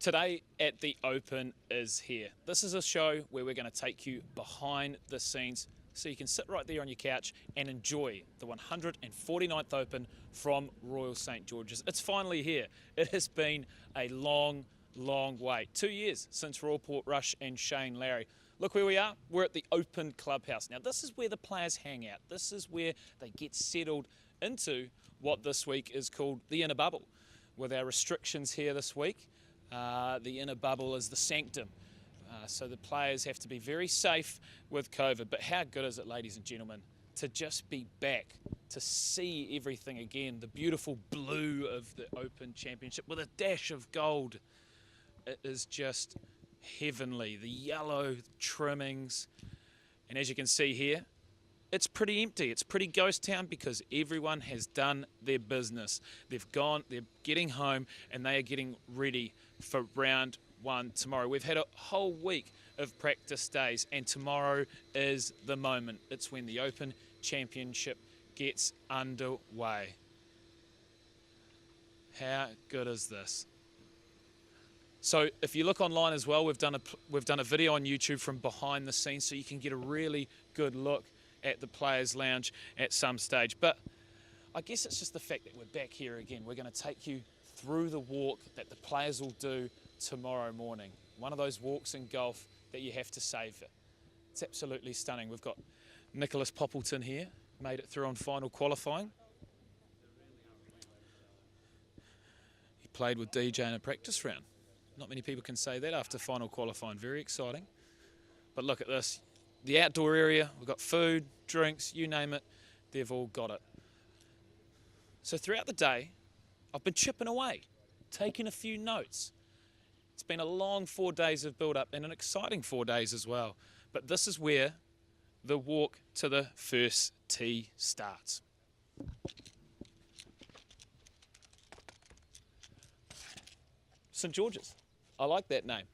Today at the Open is here. This is a show where we're going to take you behind the scenes so you can sit right there on your couch and enjoy the 149th Open from Royal St George's. It's finally here. It has been a long wait. 2 years since Royal Portrush and Shane Lowry. Look where we are. We're at the Open Clubhouse. Now this is where the players hang out. This is where they get settled into what this week is called the inner bubble. With our restrictions here this week, the inner bubble is the sanctum. So the players have to be very safe with COVID. But how good is it, ladies and gentlemen, to just be back, to see everything again, the beautiful blue of the Open Championship with a dash of gold. It is just heavenly. The yellow trimmings. And as you can see here, it's pretty empty. It's pretty ghost town because everyone has done their business. They've gone, they're getting home, and they are getting ready for round one tomorrow. We've had a whole week of practice days, and tomorrow is the moment. It's when the Open Championship gets underway. How good is this? So if you look online as well, we've done a video on YouTube from behind the scenes so you can get a really good look at the Players' Lounge at some stage. But I guess it's just the fact that we're back here again. We're going to take you through the walk that the players will do tomorrow morning. One of those walks in golf that you have to savour. It's absolutely stunning. We've got Nicholas Poppleton here, made it through on final qualifying. He played with DJ in a practice round. Not many people can say that after final qualifying. Very exciting. But look at this. The outdoor area, we've got food, drinks, you name it, they've all got it. So throughout the day, I've been chipping away, taking a few notes. It's been a long 4 days of build-up and an exciting 4 days as well. But this is where the walk to the first tee starts. St George's. I like that name.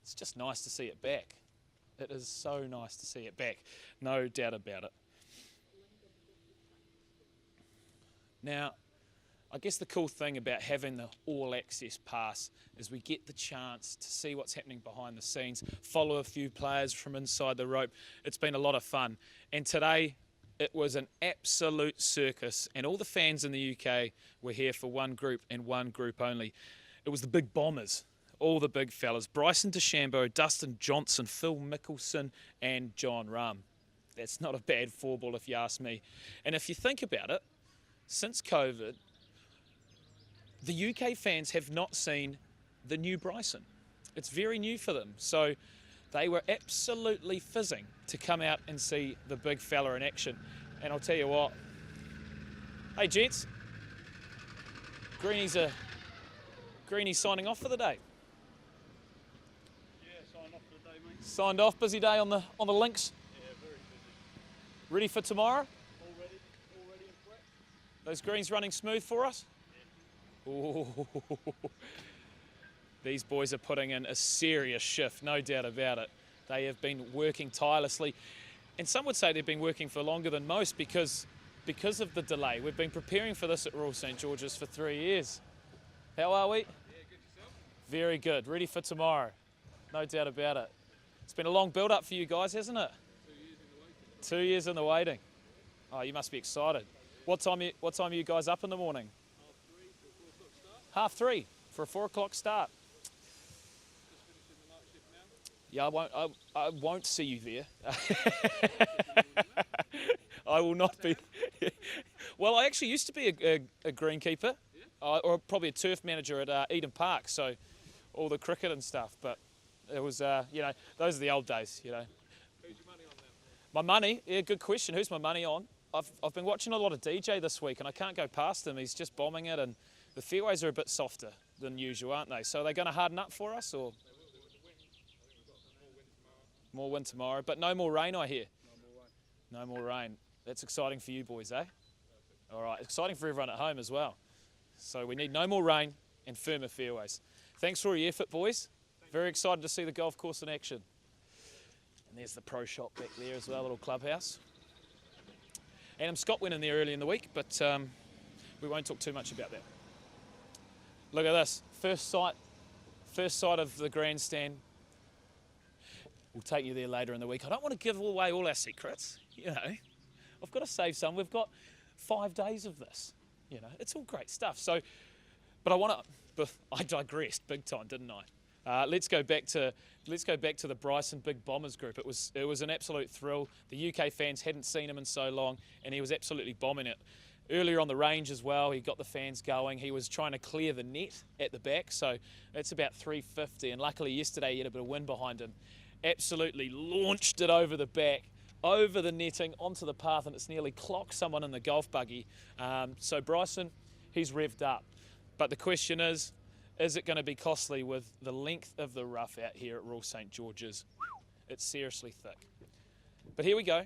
It's just nice to see it back. It is so nice to see it back, no doubt about it. Now, I guess the cool thing about having the all-access pass is we get the chance to see what's happening behind the scenes, follow a few players from inside the rope. It's been a lot of fun. And today, it was an absolute circus, and all the fans in the UK were here for one group and one group only. It was the big bombers. All the big fellas, Bryson DeChambeau, Dustin Johnson, Phil Mickelson and Jon Rahm. That's not a bad four ball if you ask me. And if you think about it, since COVID, the UK fans have not seen the new Bryson. It's very new for them. So they were absolutely fizzing to come out and see the big fella in action. And I'll tell you what, hey gents, Greeny's signing off for the day. Signed off, busy day on the links. Yeah, very busy. Ready for tomorrow? All ready and prep. Those greens running smooth for us? Yeah. Ooh. These boys are putting in a serious shift, no doubt about it. They have been working tirelessly, and some would say they've been working for longer than most because of the delay. We've been preparing for this at Royal St George's for 3 years. How are we? Yeah, good yourself? Very good, ready for tomorrow, no doubt about it. It's been a long build-up for you guys, hasn't it? 2 years in the waiting. 2 years in the waiting. Oh, you must be excited. What time are you guys up in the morning? 3:30 for a 4 o'clock start. 3:30 for a 4 o'clock start. Just finishing the night shift now. Yeah, I won't see you there. I will not be. Well, I actually used to be a greenkeeper, or probably a turf manager at Eden Park, so all the cricket and stuff. But it was, those are the old days, Who's your money on now? My money? Yeah, good question. Who's my money on? I've been watching a lot of DJ this week, and I can't go past him. He's just bombing it, and the fairways are a bit softer than usual, aren't they? So are they going to harden up for us, or? They will do with the wind. I think we've got some more wind tomorrow. More wind tomorrow, but no more rain, I hear. No more rain. No more rain. That's exciting for you boys, eh? Perfect. All right, exciting for everyone at home as well. So we need no more rain and firmer fairways. Thanks for all your effort, boys. Very excited to see the golf course in action. And there's the pro shop back there as well, little clubhouse. Adam Scott went in there early in the week, but we won't talk too much about that. Look at this, first sight First side of the grandstand. We'll take you there later in the week. I don't want to give away all our secrets, you know. I've got to save some. We've got 5 days of this, you know. It's all great stuff. So, but I digressed big time, didn't I? Let's go back to the Bryson Big Bombers group. It was an absolute thrill. The UK fans hadn't seen him in so long, and he was absolutely bombing it. Earlier on the range as well, he got the fans going. He was trying to clear the net at the back, so it's about 350. And luckily yesterday he had a bit of wind behind him. Absolutely launched it over the back, over the netting, onto the path, and it's nearly clocked someone in the golf buggy. So Bryson, he's revved up. But the question is it going to be costly with the length of the rough out here at Royal St George's? It's seriously thick. But here we go.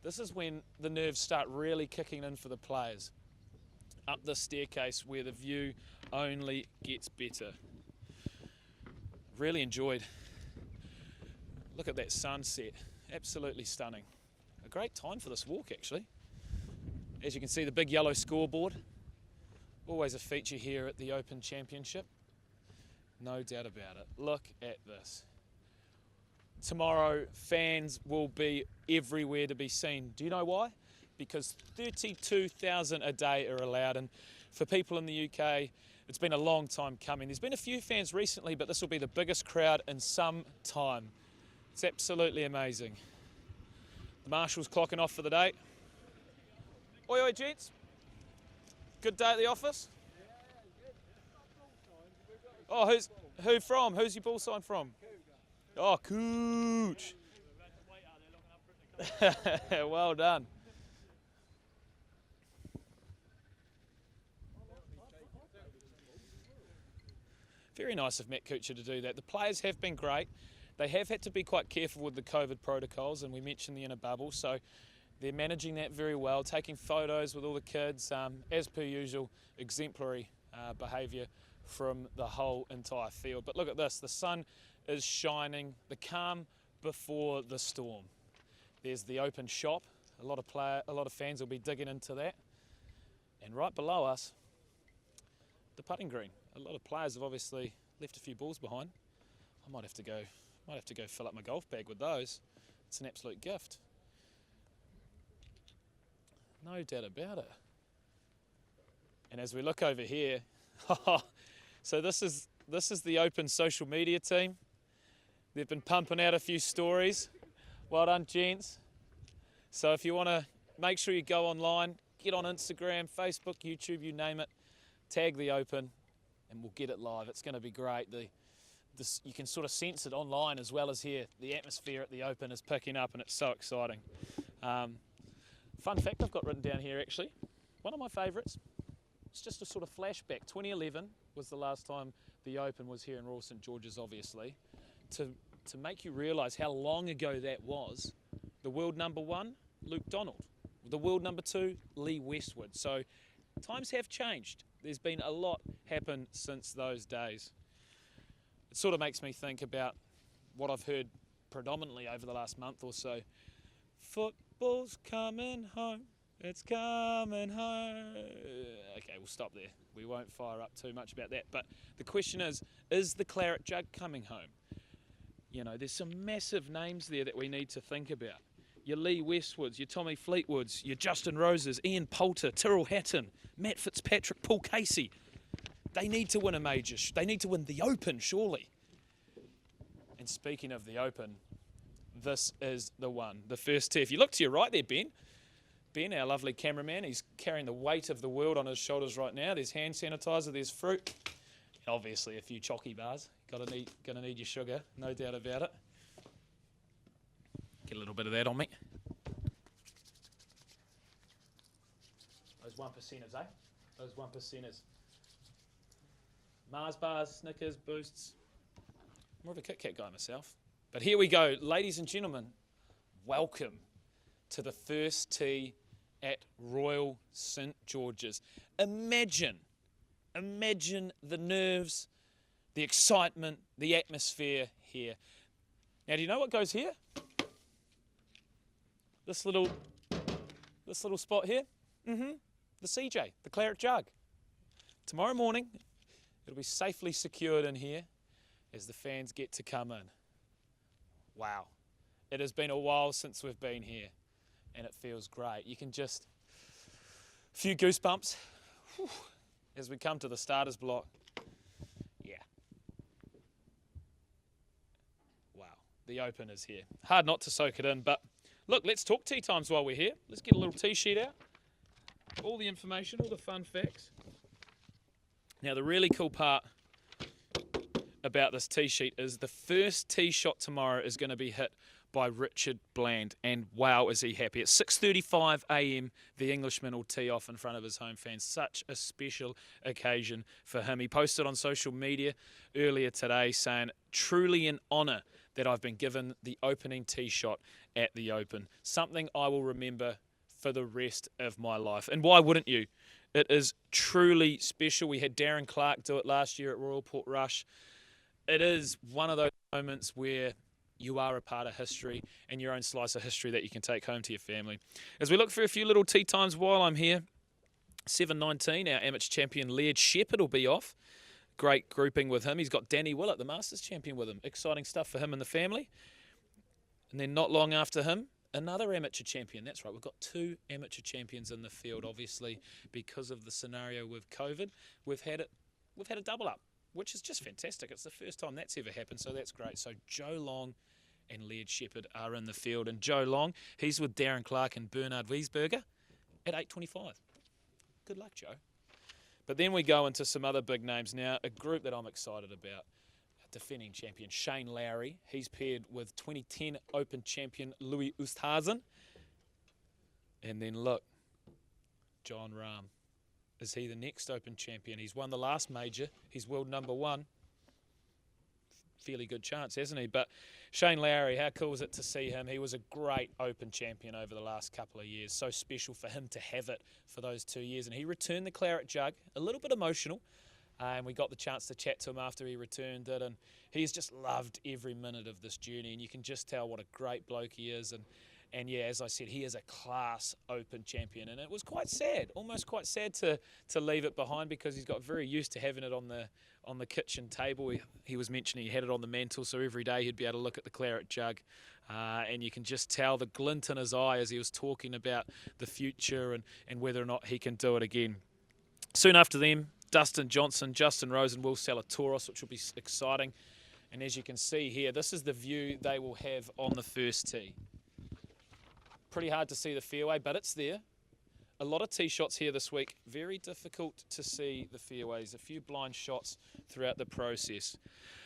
This is when the nerves start really kicking in for the players. Up the staircase where the view only gets better. Really enjoyed. Look at that sunset, absolutely stunning. A great time for this walk actually. As you can see, the big yellow scoreboard, always a feature here at the Open Championship. No doubt about it. Look at this. Tomorrow, fans will be everywhere to be seen. Do you know why? Because 32,000 a day are allowed, and for people in the UK, it's been a long time coming. There's been a few fans recently, but this will be the biggest crowd in some time. It's absolutely amazing. The marshal's clocking off for the day. Oi, oi, gents. Good day at the office? Oh, who from? Who's your bull sign from? Oh, Cooch. Well done. Very nice of Matt Kuchar to do that. The players have been great. They have had to be quite careful with the COVID protocols, and we mentioned the inner bubble, so they're managing that very well, taking photos with all the kids, as per usual, exemplary behaviour from the whole entire field. But look at this, the sun is shining, the calm before the storm. There's the open shop, a lot of fans will be digging into that. And right below us, the putting green. A lot of players have obviously left a few balls behind. I might have to go fill up my golf bag with those. It's an absolute gift. No doubt about it. And as we look over here, so this is the Open social media team. They've been pumping out a few stories. Well done, gents. So if you want to make sure you go online, get on Instagram, Facebook, YouTube, you name it, tag the Open, and we'll get it live. It's going to be great. You can sort of sense it online as well as here. The atmosphere at the Open is picking up, and it's so exciting. Fun fact I've got written down here actually, one of my favourites. It's just a sort of flashback. 2011 was the last time the Open was here in Royal St George's, obviously. To make you realise how long ago that was, the world number 1, Luke Donald. The world number 2, Lee Westwood. So times have changed. There's been a lot happen since those days. It sort of makes me think about what I've heard predominantly over the last month or so. Football's coming home, it's coming home. Okay, we'll stop there. We won't fire up too much about that. But the question is the claret jug coming home? You know, there's some massive names there that we need to think about. Your Lee Westwoods, your Tommy Fleetwoods, your Justin Roses, Ian Poulter, Tyrrell Hatton, Matt Fitzpatrick, Paul Casey. They need to win a major. They need to win the Open, surely. And speaking of the Open, this is the one, the first tee. If you look to your right there, Ben, our lovely cameraman, he's carrying the weight of the world on his shoulders right now. There's hand sanitizer, there's fruit, and obviously a few chocky bars. Gonna need your sugar, no doubt about it. Get a little bit of that on me. Those 1%ers, eh? Those 1%ers. Mars bars, Snickers, Boosts. More of a Kit Kat guy myself. But here we go, ladies and gentlemen. Welcome to the first tee at Royal St George's. Imagine the nerves, the excitement, the atmosphere here. Now, do you know what goes here? This little spot here? The CJ, the claret jug. Tomorrow morning, it'll be safely secured in here as the fans get to come in. Wow. It has been a while since we've been here, and it feels great. You can just, a few goosebumps whew, as we come to the starters block. Yeah. Wow, the Open is here. Hard not to soak it in, but look, let's talk tee times while we're here. Let's get a little tee sheet out. All the information, all the fun facts. Now, the really cool part about this tee sheet is the first tee shot tomorrow is going to be hit by Richard Bland, and wow, is he happy. At 6:35 a.m, the Englishman will tee off in front of his home fans. Such a special occasion for him. He posted on social media earlier today saying, truly an honour that I've been given the opening tee shot at the Open. Something I will remember for the rest of my life. And why wouldn't you? It is truly special. We had Darren Clark do it last year at Royal Portrush. It is one of those moments where you are a part of history and your own slice of history that you can take home to your family. As we look for a few little tee times while I'm here, 7:19, our amateur champion Laird Shepherd will be off. Great grouping with him. He's got Danny Willett, the Masters champion, with him. Exciting stuff for him and the family. And then not long after him, another amateur champion. That's right, we've got two amateur champions in the field, obviously, because of the scenario with COVID. We've had a double up, which is just fantastic. It's the first time that's ever happened, so that's great. So Joe Long and Laird Shepherd are in the field. And Joe Long, he's with Darren Clark and Bernard Wiesberger at 8:25. Good luck, Joe. But then we go into some other big names now. A group that I'm excited about. Defending champion Shane Lowry. He's paired with 2010 Open champion Louis Oosthuizen. And then look, John Rahm. Is he the next Open champion? He's won the last major. He's world number one. Fairly good chance, hasn't he? But Shane Lowry, how cool is it to see him? He was a great Open champion over the last couple of years. So special for him to have it for those 2 years. And he returned the claret jug, a little bit emotional. And we got the chance to chat to him after he returned it. And he's just loved every minute of this journey. And you can just tell what a great bloke he is. And yeah, as I said, he is a class Open champion. And it was quite sad, almost quite sad to leave it behind, because he's got very used to having it on the kitchen table. He was mentioning he had it on the mantle, so every day he'd be able to look at the claret jug. And you can just tell the glint in his eye as he was talking about the future and whether or not he can do it again. Soon after them, Dustin Johnson, Justin Rose and Will Zalatoris, which will be exciting. And as you can see here, this is the view they will have on the first tee. Pretty hard to see the fairway, but it's there. A lot of tee shots here this week. Very difficult to see the fairways. A few blind shots throughout the process.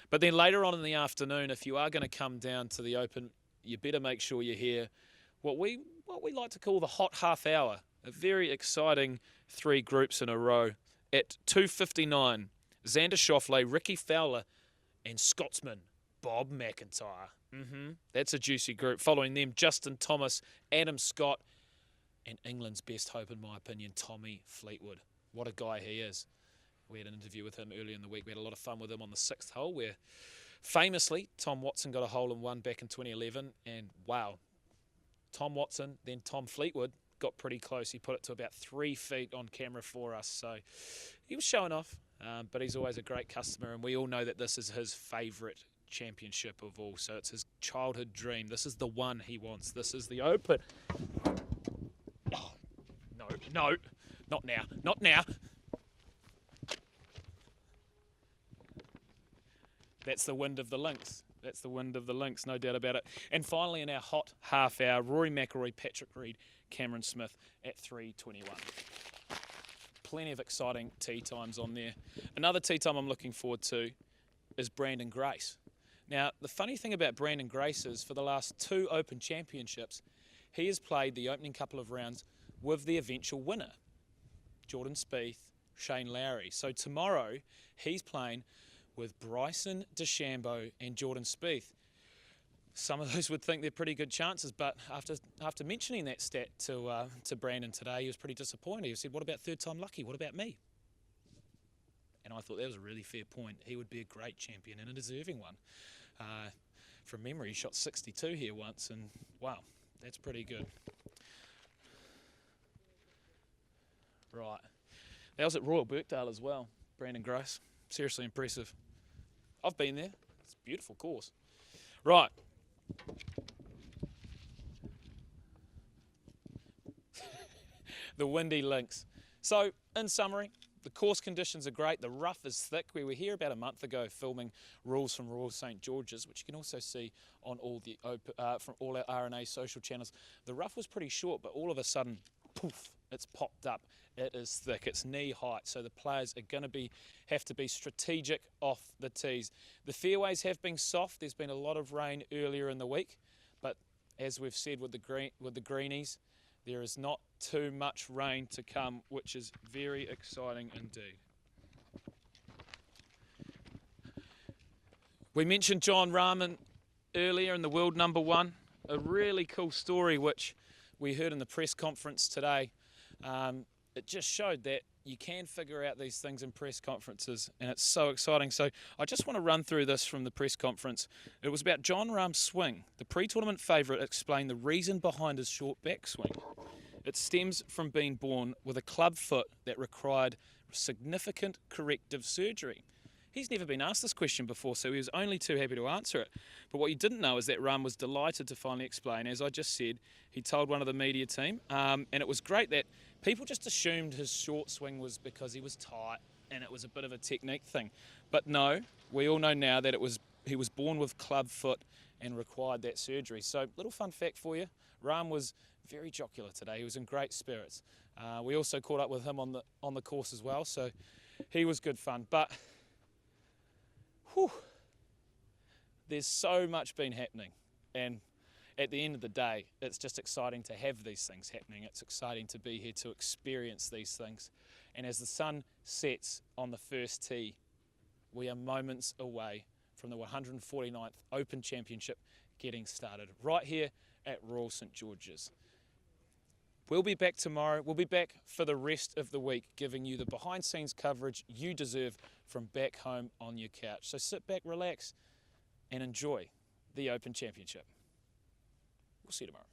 But then later on in the afternoon, if you are going to come down to the Open, you better make sure you're here. What we like to call the hot half hour. A very exciting 3 groups in a row. At 2:59, Xander Schauffele, Ricky Fowler, and Scotsman Bob McIntyre. That's a juicy group. Following them, Justin Thomas, Adam Scott, and England's best hope, in my opinion, Tommy Fleetwood. What a guy he is. We had an interview with him earlier in the week. We had a lot of fun with him on the 6th hole, where famously Tom Watson got a hole in one back in 2011. And wow, Tom Watson, then Tom Fleetwood, got pretty close. He put it to about 3 feet on camera for us. So he was showing off, but he's always a great customer. And we all know that this is his favourite championship of all. So it's his childhood dream. This is the one he wants. This is the Open. Oh, no, not now, not now. That's the wind of the links. That's the wind of the links, no doubt about it. And finally, in our hot half hour, Rory McIlroy, Patrick Reed, Cameron Smith at 3:21. Plenty of exciting tee times on there. Another tee time I'm looking forward to is Brandon Grace. Now, the funny thing about Brandon Grace is for the last 2 Open championships, he has played the opening couple of rounds with the eventual winner, Jordan Spieth, Shane Lowry. So tomorrow, he's playing with Bryson DeChambeau and Jordan Spieth. Some of those would think they're pretty good chances, but after mentioning that stat to Brandon today, he was pretty disappointed. He said, what about third time lucky? What about me? And I thought that was a really fair point. He would be a great champion and a deserving one. From memory, he shot 62 here once, and wow, that's pretty good. Right. That was at Royal Birkdale as well, Brandon Grace. Seriously impressive. I've been there. It's a beautiful course. Right. The windy links. So, in summary, the course conditions are great. The rough is thick. We were here about a month ago filming rules from Royal St George's, which you can also see on all the from all our RNA social channels. The rough was pretty short, but all of a sudden, poof, it's popped up. It is thick. It's knee height, so the players are going to have to be strategic off the tees. The fairways have been soft. There's been a lot of rain earlier in the week, but as we've said with the greenies, there is not too much rain to come, which is very exciting indeed. We mentioned Jon Rahm earlier in the world #1. A really cool story which we heard in the press conference today. It just showed that you can figure out these things in press conferences, and it's so exciting. So I just want to run through this from the press conference. It was about Jon Rahm's swing. The pre-tournament favourite explained the reason behind his short backswing. It stems from being born with a club foot that required significant corrective surgery. He's never been asked this question before, so he was only too happy to answer it. But what you didn't know is that Rahm was delighted to finally explain. As I just said, he told one of the media team, and it was great that people just assumed his short swing was because he was tight and it was a bit of a technique thing. But no, we all know now that he was born with club foot and required that surgery. So, little fun fact for you, Rahm was very jocular today. He was in great spirits. We also caught up with him on the course as well, so he was good fun. But whew, there's so much been happening, and at the end of the day, it's just exciting to have these things happening. It's exciting to be here to experience these things. And as the sun sets on the first tee, we are moments away from the 149th Open Championship getting started right here at Royal St George's. We'll be back tomorrow. We'll be back for the rest of the week, giving you the behind-scenes coverage you deserve from back home on your couch. So sit back, relax, and enjoy the Open Championship. We'll see you tomorrow.